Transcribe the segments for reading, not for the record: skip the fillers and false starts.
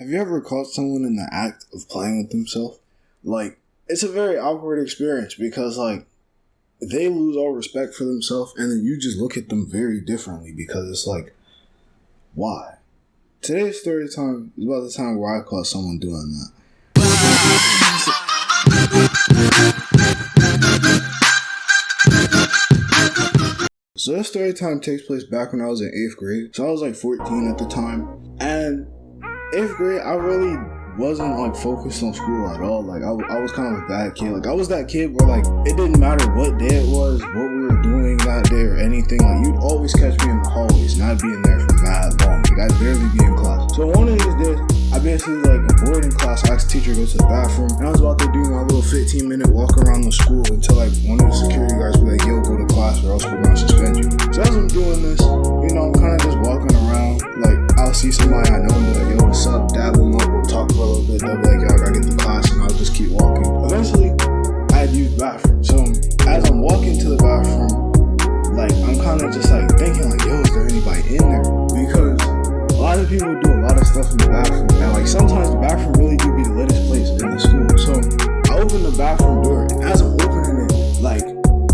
Have you ever caught someone in the act of playing with themselves? Like, it's a very awkward experience because, like, they lose all respect for themselves and then you just look at them very differently because it's like, why? Today's story time is about the time where I caught someone doing that. So this story time takes place back when I was in 8th grade. So I was like 14 at the time. And 8th grade, I really wasn't like focused on school at all. Like I was kind of a bad kid. Like I was that kid where like it didn't matter what day it was, what we were doing that day or anything. Like you'd always catch me in the hallways and I'd be in there for mad long. Like I'd barely be in class. So one of these days, I basically like bored in class. I asked the teacher to go to the bathroom and I was about to do my little 15-minute walk around the school until like one of the security guards would be like, yo, go to class or else we're gonna suspend you. So as I'm doing this, you know, I'm kind of just walking around. Like I'll see somebody I know and be like, yo, what's up? Dab them up, we'll talk for a little bit. They'll be like, yo, I gotta get to class, and I'll just keep walking. Eventually, I had used the bathroom. So as I'm walking to the bathroom, like I'm kind of just like thinking like, yo, is there anybody in there? Because a lot of people do a lot of stuff in the bathroom, and like sometimes the bathroom really do be the latest place in the school. So I open the bathroom door, and as I'm opening it, like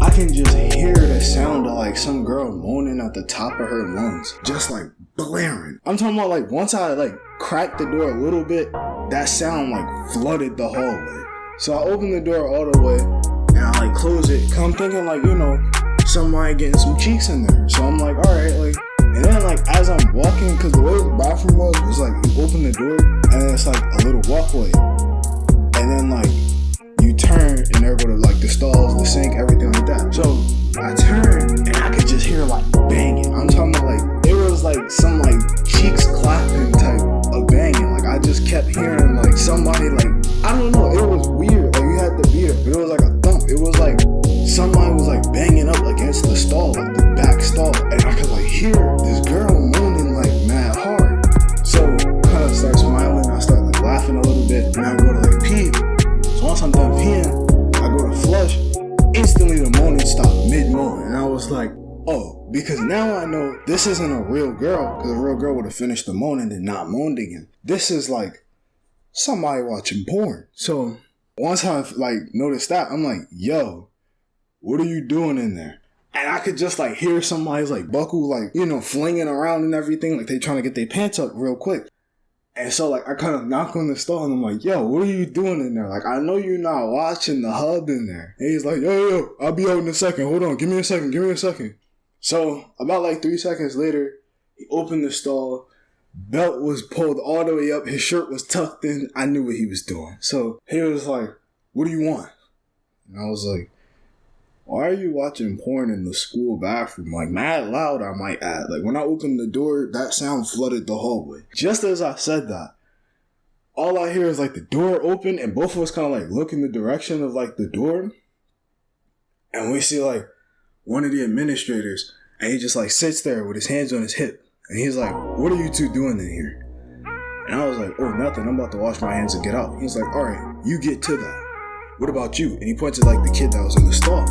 I can just hear the sound of like some girl moaning at the top of her lungs, just like blaring. I'm talking about like once I like cracked the door a little bit, that sound like flooded the hallway. So I open the door all the way and I like close it. Cause I'm thinking like, you know, somebody getting some cheeks in there. So I'm like, alright, like, and then like as I'm walking, cause the way the bathroom was like you open the door and then it's like a little walkway. And then like you turn and there go to like the stalls, the sink, everything like that. So I turn and I could just hear like banging. I'm talking about like, it was like some like cheeks clapping type of banging. Like I just kept hearing like somebody like, I don't know, it was weird. Like you had to be there, but it was like a thump. It was like somebody was like banging up against the stall, like the back stall. And I could like hear this girl moaning like mad hard. So kind of start smiling. I start like laughing a little bit and I go to like pee. So once I'm done peeing, I go to flush. Instantly the moaning stopped mid-moan. And I was like, oh, because now I know this isn't a real girl. Because a real girl would have finished the moaning and not moaned again. This is like somebody watching porn. So once I like noticed that, I'm like, yo, what are you doing in there? And I could just like hear somebody's like buckle, like, you know, flinging around and everything. Like they trying to get their pants up real quick. And so like I kind of knock on the stall and I'm like, yo, what are you doing in there? Like I know you're not watching the hub in there. And he's like, yo, I'll be out in a second. Hold on, give me a second. So about like 3 seconds later, he opened the stall. Belt was pulled all the way up. His shirt was tucked in. I knew what he was doing. So he was like, what do you want? And I was like, why are you watching porn in the school bathroom? Like mad loud, I might add. Like when I opened the door, that sound flooded the hallway. Just as I said that, all I hear is like the door open and both of us kind of like look in the direction of like the door. And we see like one of the administrators and he just like sits there with his hands on his hip. And he's like, what are you two doing in here? And I was like, oh, nothing. I'm about to wash my hands and get out. He's like, all right, you get to that. What about you? And he pointed like the kid that was in the stall.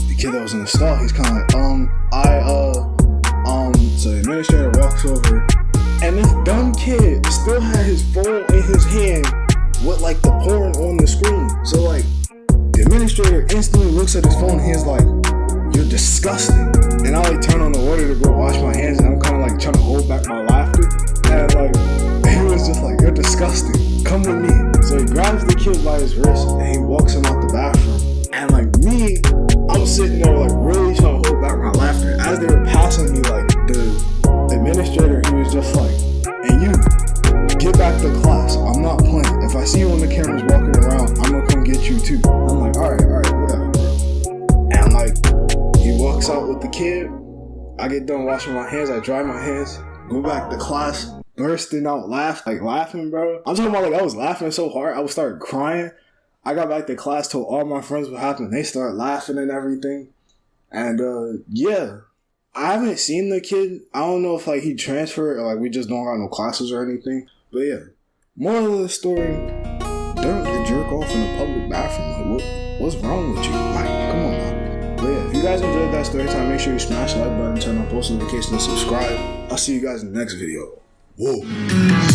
The kid that was in the stall, he's kind of like, so the administrator walks over and this dumb kid still had his phone in his hand with like the porn on the screen. So like, the administrator instantly looks at his phone and he's like, you're disgusting. And I like turn on the water to go wash my hands and I'm kind of like trying to hold back my laughter. And like, he was just like, you're disgusting. Come with me. So he grabs the kid by his wrist and he walks him out the bathroom. And like me, I'm sitting there like really trying to hold back my laughter. As they were passing me, like the administrator, he was just like, and you, get back to class. I'm not playing. If I see you on the cameras walking around, I'm gonna come get you too. I'm like, alright, whatever, bro. And like, he walks out with the kid. I get done washing my hands. I dry my hands. Go back to class. Bursting out laughing, bro. I'm talking about like I was laughing so hard. I would start crying. I got back to class, told all my friends what happened. They started laughing and everything. And yeah. I haven't seen the kid. I don't know if like he transferred or like we just don't got no classes or anything. But yeah. Moral of the story, don't jerk off in a public bathroom. Like what's wrong with you? Like, come on now. But yeah, if you guys enjoyed that story time, make sure you smash the like button, turn on post notifications, and subscribe. I'll see you guys in the next video. Whoa.